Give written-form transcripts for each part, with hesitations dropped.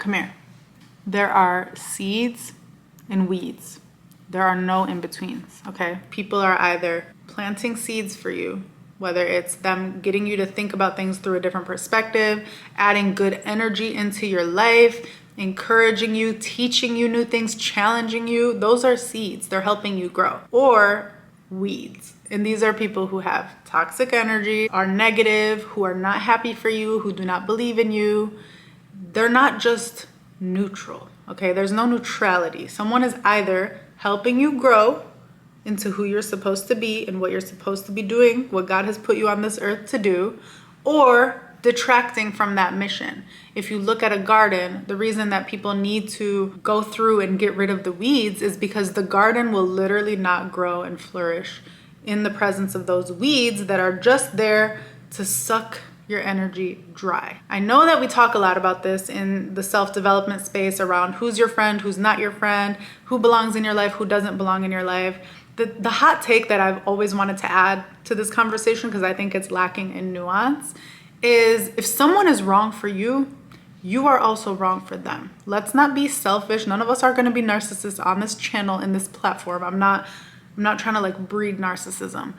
come here. There are seeds and weeds. There are no in-betweens, okay? People are either planting seeds for you, whether it's them getting you to think about things through a different perspective, adding good energy into your life, encouraging you, teaching you new things, challenging you. Those are seeds. They're helping you grow. Or weeds. And these are people who have toxic energy, are negative, who are not happy for you, who do not believe in you. They're not just neutral, okay? There's no neutrality. Someone is either helping you grow into who you're supposed to be and what you're supposed to be doing, what God has put you on this earth to do, or detracting from that mission. If you look at a garden, the reason that people need to go through and get rid of the weeds is because the garden will literally not grow and flourish in the presence of those weeds that are just there to suck your energy dry. I know that we talk a lot about this in the self-development space around who's your friend, who's not your friend, who belongs in your life, who doesn't belong in your life. The hot take that I've always wanted to add to this conversation, because I think it's lacking in nuance, is if someone is wrong for you, you are also wrong for them. Let's not be selfish. None of us are going to be narcissists on this channel, in this platform. I'm not trying to like breed narcissism.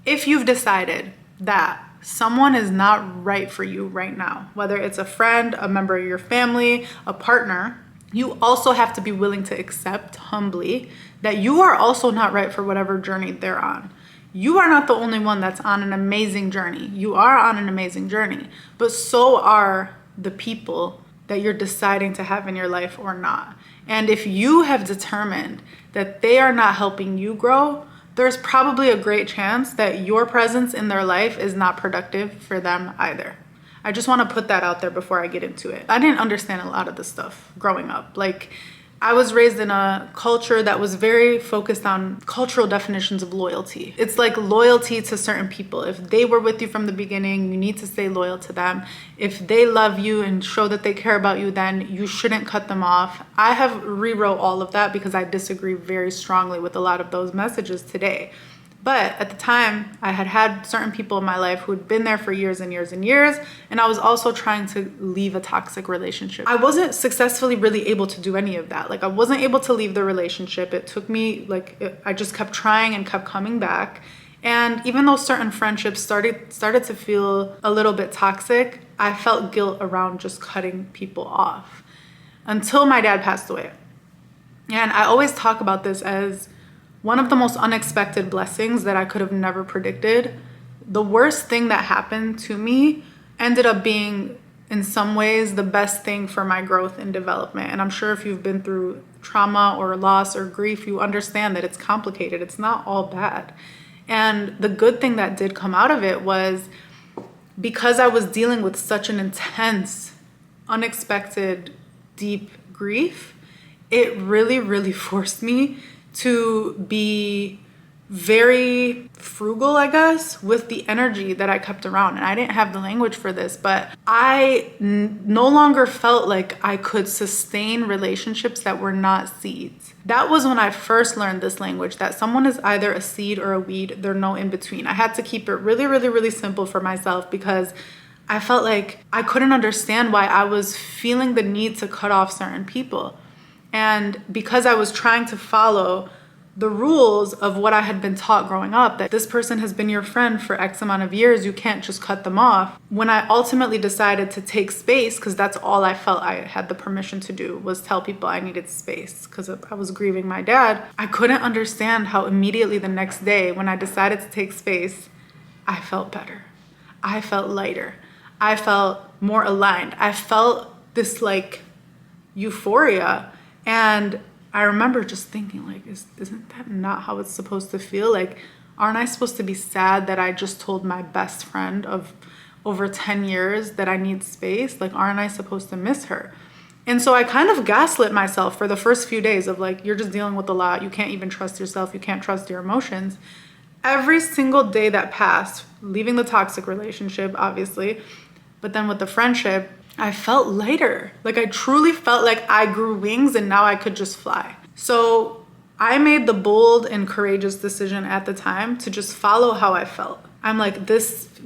If you've decided that someone is not right for you right now, whether it's a friend, a member of your family, a partner, you also have to be willing to accept humbly that you are also not right for whatever journey they're on. You are not the only one that's on an amazing journey. You are on an amazing journey, but so are the people that you're deciding to have in your life or not. And if you have determined that they are not helping you grow, there's probably a great chance that your presence in their life is not productive for them either. I just want to put that out there before I get into it. I didn't understand a lot of this stuff growing up. Like, I was raised in a culture that was very focused on cultural definitions of loyalty. It's like loyalty to certain people. If they were with you from the beginning, you need to stay loyal to them. If they love you and show that they care about you, then you shouldn't cut them off. I have rewrote all of that because I disagree very strongly with a lot of those messages today. But at the time, I had certain people in my life who had been there for years and years and years, and I was also trying to leave a toxic relationship. I wasn't successfully really able to do any of that. Like, I wasn't able to leave the relationship. It took me, I just kept trying and kept coming back. And even though certain friendships started to feel a little bit toxic, I felt guilt around just cutting people off until my dad passed away. And I always talk about this as one of the most unexpected blessings that I could have never predicted. The worst thing that happened to me ended up being, in some ways, the best thing for my growth and development. And I'm sure if you've been through trauma or loss or grief, you understand that it's complicated. It's not all bad. And the good thing that did come out of it was, because I was dealing with such an intense, unexpected, deep grief, it really, really forced me to be very frugal, I guess, with the energy that I kept around. And I didn't have the language for this, but I no longer felt like I could sustain relationships that were not seeds. That was when I first learned this language, that someone is either a seed or a weed. There's no in between. I had to keep it really, really, really simple for myself because I felt like I couldn't understand why I was feeling the need to cut off certain people. And because I was trying to follow the rules of what I had been taught growing up, that this person has been your friend for X amount of years, you can't just cut them off. When I ultimately decided to take space, because that's all I felt I had the permission to do, was tell people I needed space because I was grieving my dad, I couldn't understand how immediately the next day when I decided to take space, I felt better. I felt lighter. I felt more aligned. I felt this like euphoria. And I remember just thinking, like, isn't that not how it's supposed to feel? Like, aren't I supposed to be sad that I just told my best friend of over 10 years that I need space? Like, aren't I supposed to miss her? And so I kind of gaslit myself for the first few days of like, you're just dealing with a lot. You can't even trust yourself. You can't trust your emotions. Every single day that passed, leaving the toxic relationship, obviously, but then with the friendship, I felt lighter. Like, I truly felt like I grew wings and now I could just fly. So I made the bold and courageous decision at the time to just follow how I felt. I'm like,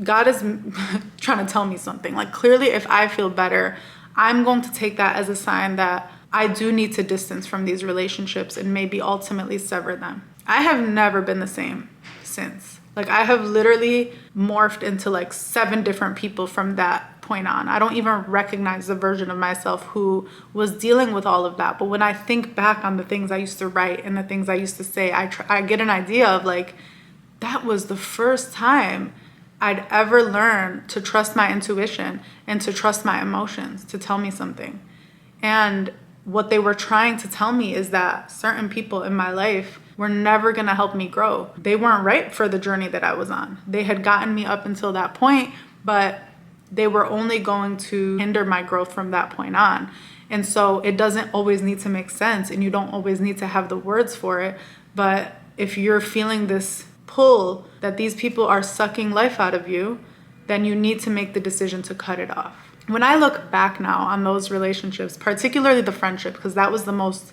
God is trying to tell me something. Like, clearly if I feel better, I'm going to take that as a sign that I do need to distance from these relationships and maybe ultimately sever them. I have never been the same since. Like, I have literally morphed into like 7 different people from that point on. I don't even recognize the version of myself who was dealing with all of that. But when I think back on the things I used to write and the things I used to say, I get an idea of like, that was the first time I'd ever learned to trust my intuition and to trust my emotions to tell me something. And what they were trying to tell me is that certain people in my life were never going to help me grow. They weren't right for the journey that I was on. They had gotten me up until that point, but they were only going to hinder my growth from that point on. And so it doesn't always need to make sense, and you don't always need to have the words for it. But if you're feeling this pull that these people are sucking life out of you, then you need to make the decision to cut it off. When I look back now on those relationships, particularly the friendship, because that was the most,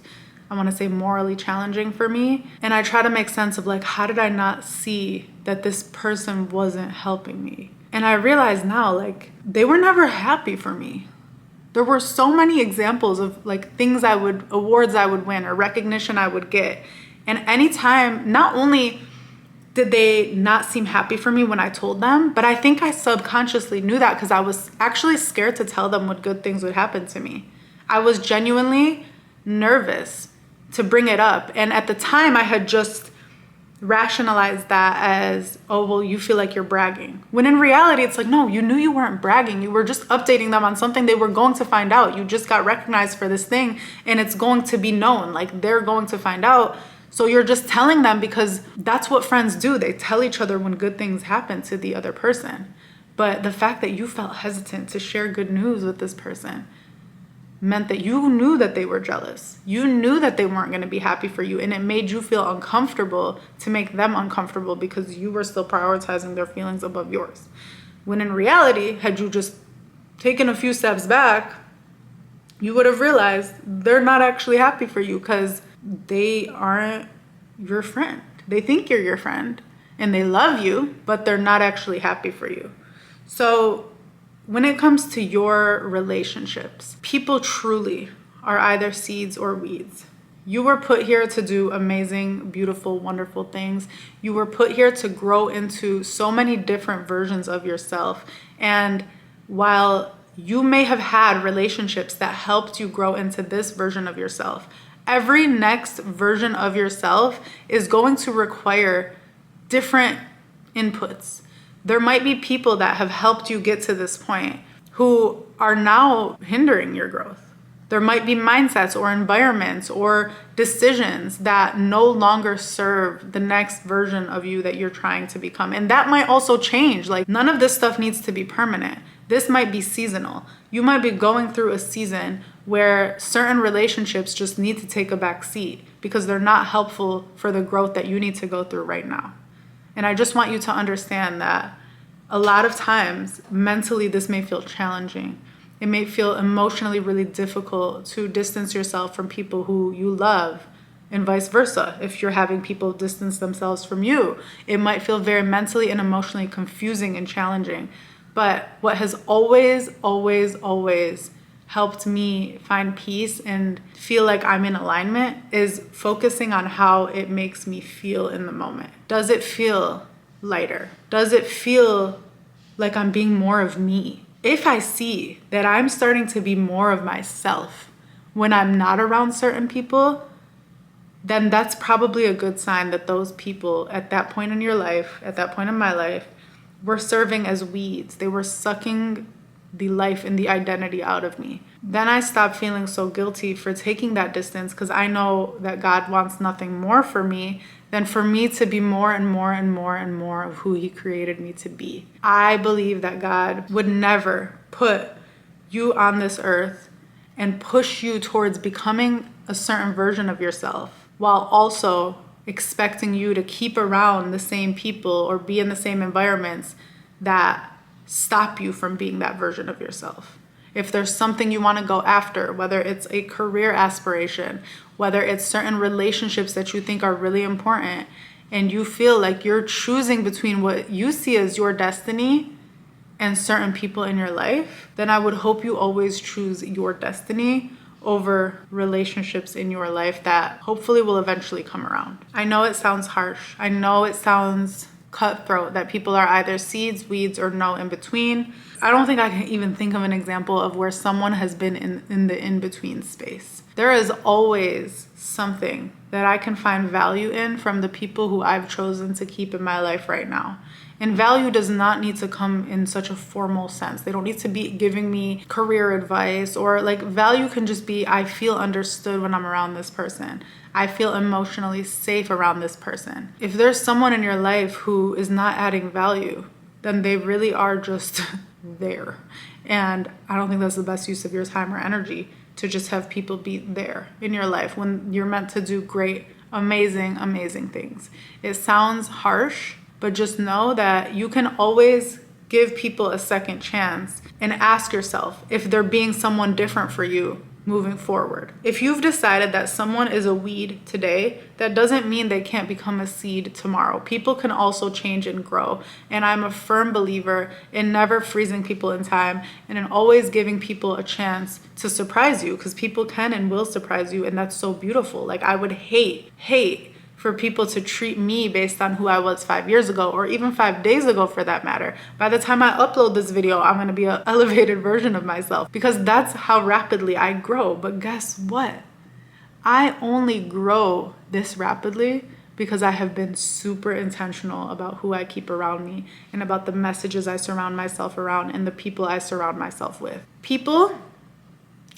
I want to say, morally challenging for me. And I try to make sense of like, how did I not see that this person wasn't helping me? And I realize now, like, they were never happy for me. There were so many examples of like awards I would win or recognition I would get. And anytime, not only did they not seem happy for me when I told them, but I think I subconsciously knew that because I was actually scared to tell them what good things would happen to me. I was genuinely nervous to bring it up. And at the time, I had just rationalized that as, oh, well, you feel like you're bragging. When in reality, it's like, no, you knew you weren't bragging. You were just updating them on something they were going to find out. You just got recognized for this thing, and it's going to be known. Like, they're going to find out. So you're just telling them because that's what friends do. They tell each other when good things happen to the other person. But the fact that you felt hesitant to share good news with this person meant that you knew that they were jealous. You knew that they weren't going to be happy for you, and it made you feel uncomfortable to make them uncomfortable because you were still prioritizing their feelings above yours. When in reality, had you just taken a few steps back, you would have realized they're not actually happy for you because they aren't your friend. They think you're your friend and they love you, but they're not actually happy for you. So when it comes to your relationships, people truly are either seeds or weeds. You were put here to do amazing, beautiful, wonderful things. You were put here to grow into so many different versions of yourself. And while you may have had relationships that helped you grow into this version of yourself, every next version of yourself is going to require different inputs. There might be people that have helped you get to this point who are now hindering your growth. There might be mindsets or environments or decisions that no longer serve the next version of you that you're trying to become. And that might also change. Like, none of this stuff needs to be permanent. This might be seasonal. You might be going through a season where certain relationships just need to take a back seat because they're not helpful for the growth that you need to go through right now. And I just want you to understand that a lot of times, mentally, this may feel challenging. It may feel emotionally really difficult to distance yourself from people who you love, and vice versa. If you're having people distance themselves from you, it might feel very mentally and emotionally confusing and challenging. But what has always, always, always helped me find peace and feel like I'm in alignment is focusing on how it makes me feel in the moment. Does it feel lighter? Does it feel like I'm being more of me? If I see that I'm starting to be more of myself when I'm not around certain people, then that's probably a good sign that those people at that point in your life, at that point in my life, were serving as weeds. They were sucking the life and the identity out of me. Then I stopped feeling so guilty for taking that distance because I know that God wants nothing more for me than for me to be more and more and more and more of who He created me to be. I believe that God would never put you on this earth and push you towards becoming a certain version of yourself while also expecting you to keep around the same people or be in the same environments that stop you from being that version of yourself. If there's something you want to go after, whether it's a career aspiration, whether it's certain relationships that you think are really important, and you feel like you're choosing between what you see as your destiny and certain people in your life, then I would hope you always choose your destiny over relationships in your life that hopefully will eventually come around. I know it sounds harsh. I know it sounds cutthroat, that people are either seeds, weeds, or no in between. I don't think I can even think of an example of where someone has been in the in-between space. There is always something that I can find value in from the people who I've chosen to keep in my life right now. And value does not need to come in such a formal sense. They don't need to be giving me career advice, or like value can just be, I feel understood when I'm around this person. I feel emotionally safe around this person. If there's someone in your life who is not adding value, then they really are just there. And I don't think that's the best use of your time or energy, to just have people be there in your life when you're meant to do great, amazing, amazing things. It sounds harsh, but just know that you can always give people a second chance and ask yourself if they're being someone different for you moving forward. If you've decided that someone is a weed today, that doesn't mean they can't become a seed tomorrow. People can also change and grow. And I'm a firm believer in never freezing people in time and in always giving people a chance to surprise you, because people can and will surprise you. And that's so beautiful. Like, I would hate for people to treat me based on who I was 5 years ago, or even 5 days ago for that matter. By the time I upload this video, I'm gonna be an elevated version of myself, because that's how rapidly I grow. But guess what? I only grow this rapidly because I have been super intentional about who I keep around me and about the messages I surround myself around and the people I surround myself with. People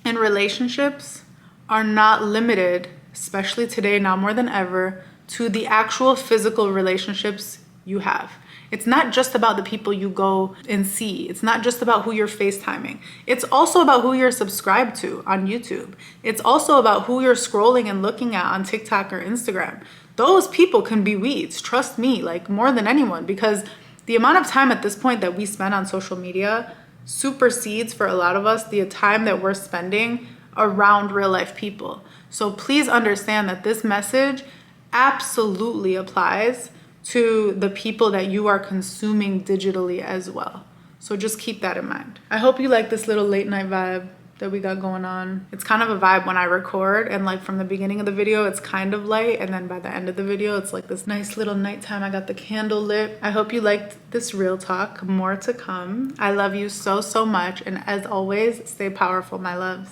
and relationships are not limited, especially today, now more than ever, to the actual physical relationships you have. It's not just about the people you go and see. It's not just about who you're FaceTiming. It's also about who you're subscribed to on YouTube. It's also about who you're scrolling and looking at on TikTok or Instagram. Those people can be weeds, trust me, like more than anyone, because the amount of time at this point that we spend on social media supersedes for a lot of us the time that we're spending around real life people. So please understand that this message absolutely applies to the people that you are consuming digitally as well. So just keep that in mind. I hope you like this little late night vibe that we got going on. It's kind of a vibe when I record, and like from the beginning of the video, it's kind of light, and then by the end of the video, it's like this nice little nighttime. I got the candle lit. I hope you liked this real talk. More to come. I love you so, so much. And as always, stay powerful, my loves.